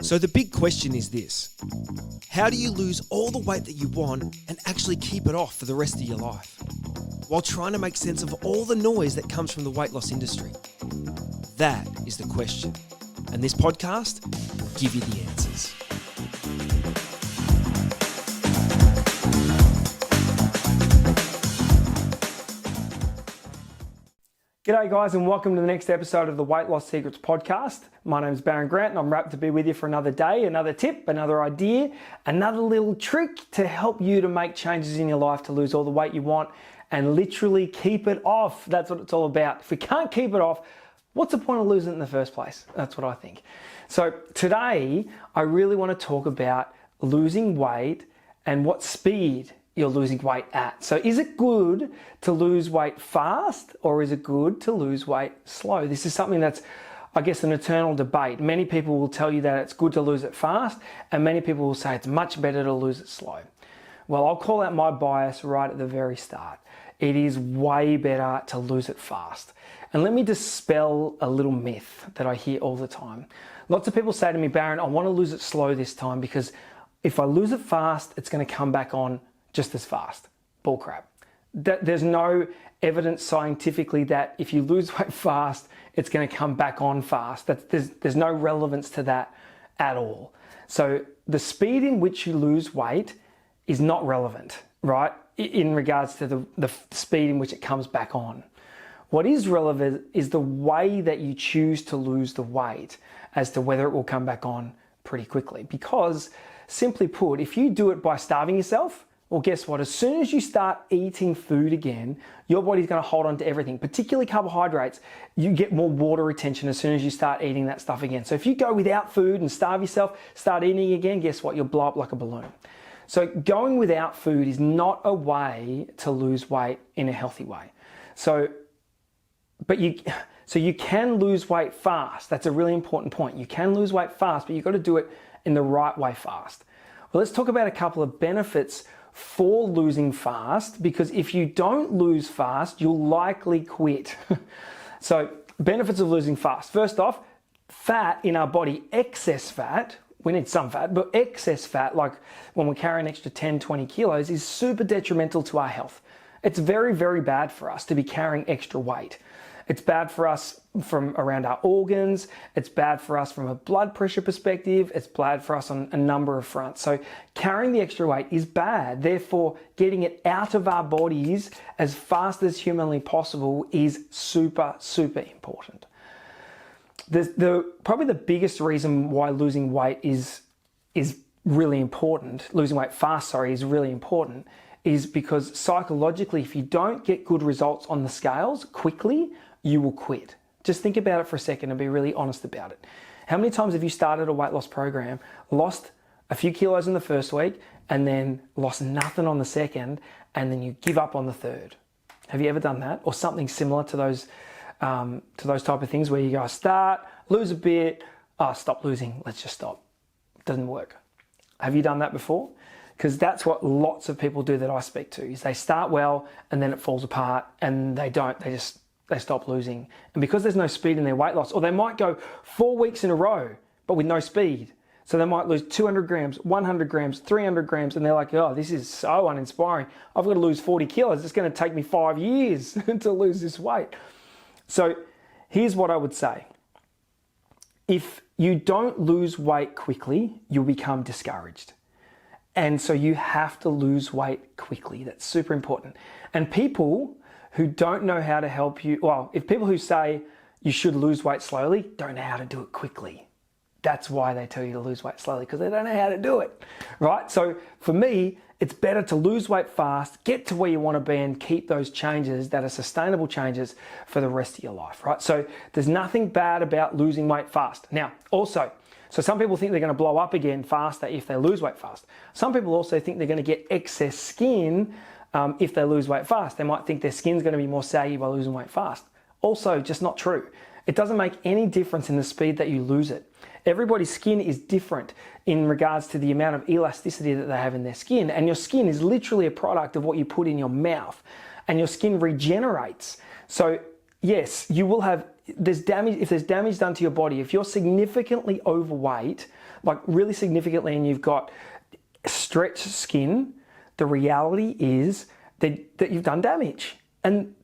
So the big question is this: how do you lose all the weight that you want and actually keep it off for the rest of your life, while trying to make sense of all the noise that comes from the weight loss industry? That is the question. And this podcast will give you the answers. G'day guys, and welcome to the next episode of the Weight Loss Secrets podcast. My name is Baron Grant and I'm wrapped to be with you for another day, another tip, another idea, another little trick to help you to make changes in your life to lose all the weight you want and literally keep it off. That's what it's all about. If we can't keep it off, what's the point of losing it in the first place? That's what I think. So today, I really want to talk about losing weight and what speed you're losing weight at. So is it good to lose weight fast or is it good to lose weight slow? This is something that's, I guess, an eternal debate. Many people will tell you that it's good to lose it fast, and many people will say it's much better to lose it slow. Well, I'll call out my bias right at the very start. It is way better to lose it fast. And let me dispel a little myth that I hear all the time. Lots of people say to me, Baron, I want to lose it slow this time because if I lose it fast, it's going to come back on just as fast. Bullcrap. There's no evidence scientifically that if you lose weight fast, it's going to come back on fast. There's no relevance to that at all. So the speed in which you lose weight is not relevant, right? In regards to the speed in which it comes back on. What is relevant is the way that you choose to lose the weight as to whether it will come back on pretty quickly. Because simply put, if you do it by starving yourself, well, guess what? As soon as you start eating food again, your body's going to hold on to everything, particularly carbohydrates. You get more water retention as soon as you start eating that stuff again. So if you go without food and starve yourself, start eating again, guess what? You'll blow up like a balloon. So going without food is not a way to lose weight in a healthy way. So you can lose weight fast. That's a really important point. You can lose weight fast, but you've got to do it in the right way fast. Well, let's talk about a couple of benefits for losing fast, because if you don't lose fast, you'll likely quit. So benefits of losing fast. First off, fat in our body, excess fat, we need some fat, but excess fat, like when we carry an extra 10, 20 kilos, is super detrimental to our health. It's very, very bad for us to be carrying extra weight. It's bad for us from around our organs. It's bad for us from a blood pressure perspective. It's bad for us on a number of fronts. So carrying the extra weight is bad. Therefore, getting it out of our bodies as fast as humanly possible is super, super important. Probably the biggest reason why losing weight is really important, losing weight fast, is really important, is because psychologically, if you don't get good results on the scales quickly, you will quit. Just think about it for a second and be really honest about it. How many times have you started a weight loss program, lost a few kilos in the first week, and then lost nothing on the second, and then you give up on the third? Have you ever done that? Or something similar to those type of things where you go, start, lose a bit, stop losing, let's just stop. It doesn't work. Have you done that before? Because that's what lots of people do that I speak to, is they start well and then it falls apart and they don't, they stop losing. And because there's no speed in their weight loss, or they might go 4 weeks in a row, but with no speed. So they might lose 200 grams, 100 grams, 300 grams, and they're like, oh, this is so uninspiring. I've got to lose 40 kilos. It's going to take me 5 years to lose this weight. So here's what I would say. If you don't lose weight quickly, you'll become discouraged. And so you have to lose weight quickly. That's super important. And people who don't know how to help you, if people who say you should lose weight slowly don't know how to do it quickly. That's why they tell you to lose weight slowly, because they don't know how to do it, right? So for me, it's better to lose weight fast, get to where you want to be, and keep those changes that are sustainable changes for the rest of your life, right? So there's nothing bad about losing weight fast. Now, also, so some people think they're going to blow up again faster if they lose weight fast. Some people also think they're going to get excess skin if they lose weight fast. They might think their skin's going to be more saggy by losing weight fast. Also, just not true. It doesn't make any difference in the speed that you lose it. Everybody's skin is different in regards to the amount of elasticity that they have in their skin. And your skin is literally a product of what you put in your mouth. And your skin regenerates. So yes, you will have there's damage, if there's damage done to your body, if you're significantly overweight, like really significantly, and you've got stretched skin, the reality is that you've done damage. And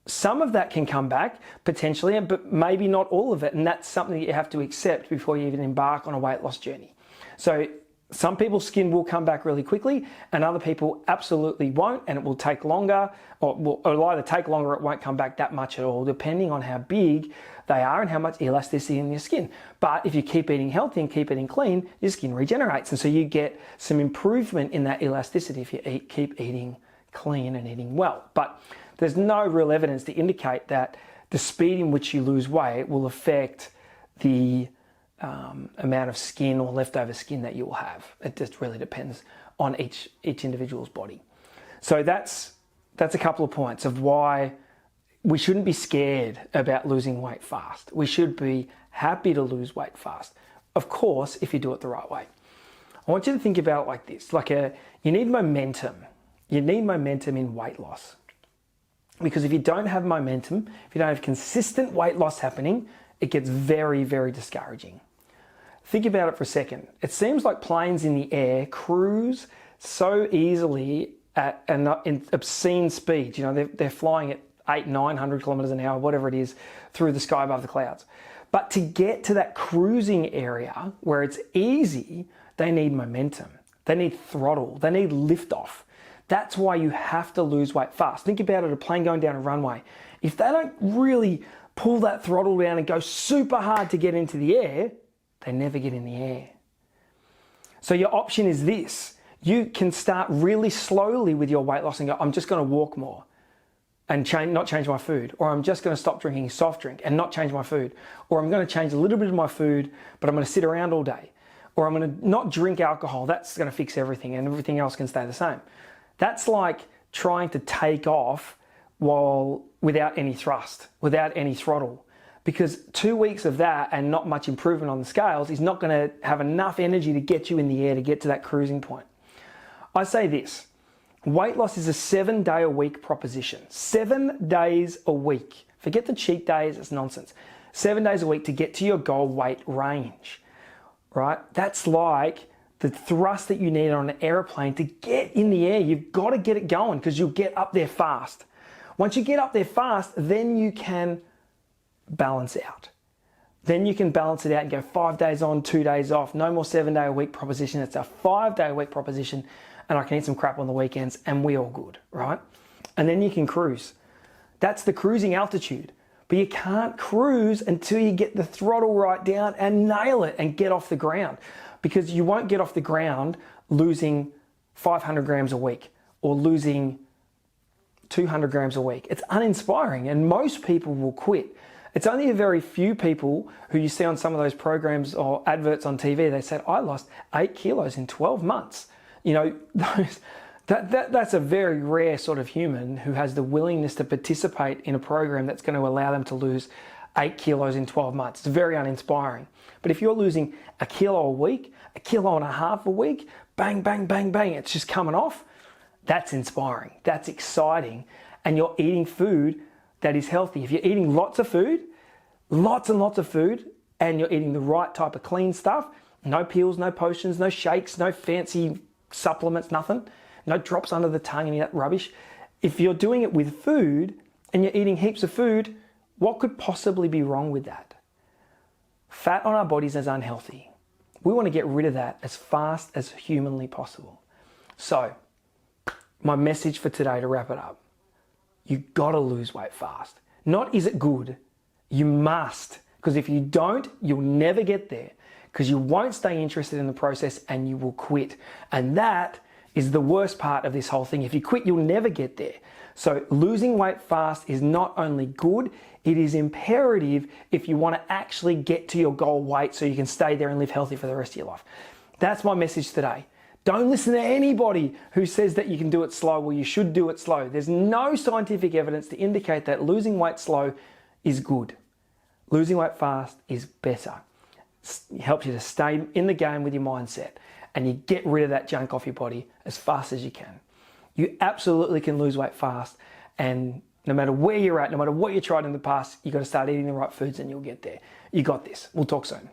some of that can come back potentially, but maybe not all of it. And that's something that you have to accept before you even embark on a weight loss journey. So some people's skin will come back really quickly and other people absolutely won't, and it will take longer, or it'll either take longer or it won't come back that much at all, depending on how big they are and how much elasticity in your skin. But if you keep eating healthy and keep eating clean, your skin regenerates. And so you get some improvement in that elasticity if you keep eating clean and eating well. But there's no real evidence to indicate that the speed in which you lose weight will affect the amount of skin or leftover skin that you will have. It just really depends on each individual's body. So that's a couple of points of why we shouldn't be scared about losing weight fast. We should be happy to lose weight fast. Of course, if you do it the right way. I want you to think about it like this, you need momentum. You need momentum in weight loss. Because if you don't have momentum, if you don't have consistent weight loss happening, it gets very, very discouraging. Think about it for a second. It seems like planes in the air cruise so easily at an obscene speed. You know, they're flying at 800-900 kilometers an hour, whatever it is, through the sky above the clouds. But to get to that cruising area where it's easy, they need momentum. They need throttle. They need liftoff. That's why you have to lose weight fast. Think about it, a plane going down a runway. If they don't really pull that throttle down and go super hard to get into the air, they never get in the air. So your option is this. You can start really slowly with your weight loss and go, I'm just going to walk more and not change my food. Or I'm just going to stop drinking soft drink and not change my food. Or I'm going to change a little bit of my food, but I'm going to sit around all day. Or I'm going to not drink alcohol. That's going to fix everything and everything else can stay the same. That's like trying to take off without any thrust, without any throttle. Because 2 weeks of that and not much improvement on the scales is not going to have enough energy to get you in the air to get to that cruising point. I say this, weight loss is a 7-day-a-week proposition. 7 days a week. Forget the cheat days, it's nonsense. 7 days a week to get to your goal weight range, right? That's like the thrust that you need on an airplane to get in the air. You've got to get it going because you'll get up there fast. Once you get up there fast, then you can balance out. Then you can balance it out and go 5 days on, 2 days off. No more 7-day-a-week proposition. It's a 5-day-a-week proposition, and I can eat some crap on the weekends and we all good, right? And then you can cruise. That's the cruising altitude. But you can't cruise until you get the throttle right down and nail it and get off the ground. Because you won't get off the ground losing 500 grams a week or losing 200 grams a week. It's uninspiring and most people will quit. It's only a very few people who you see on some of those programs or adverts on TV, they said, I lost 8 kilos in 12 months. You know, that's a very rare sort of human who has the willingness to participate in a program that's going to allow them to lose 8 kilos in 12 months. It's very uninspiring. But if you're losing 1 kilo a week, 1.5 kilos a week, bang, bang, bang, bang, it's just coming off, that's inspiring. That's exciting. And you're eating food that is healthy. If you're eating lots of food, lots and lots of food, and you're eating the right type of clean stuff, no pills, no potions, no shakes, no fancy supplements, nothing, no drops under the tongue, any of that rubbish. If you're doing it with food and you're eating heaps of food, what could possibly be wrong with that? Fat on our bodies is unhealthy. We want to get rid of that as fast as humanly possible. So, my message for today to wrap it up, you gotta lose weight fast. Not is it good, you must. Because if you don't, you'll never get there. Because you won't stay interested in the process and you will quit. And that is the worst part of this whole thing. If you quit, you'll never get there. So losing weight fast is not only good, it is imperative if you want to actually get to your goal weight so you can stay there and live healthy for the rest of your life. That's my message today. Don't listen to anybody who says that you can do it slow or you should do it slow. There's no scientific evidence to indicate that losing weight slow is good. Losing weight fast is better. It helps you to stay in the game with your mindset and you get rid of that junk off your body as fast as you can. You absolutely can lose weight fast and No matter where you're at, no matter what you tried in the past, you got to start eating the right foods and you'll get there. You got this. We'll talk soon.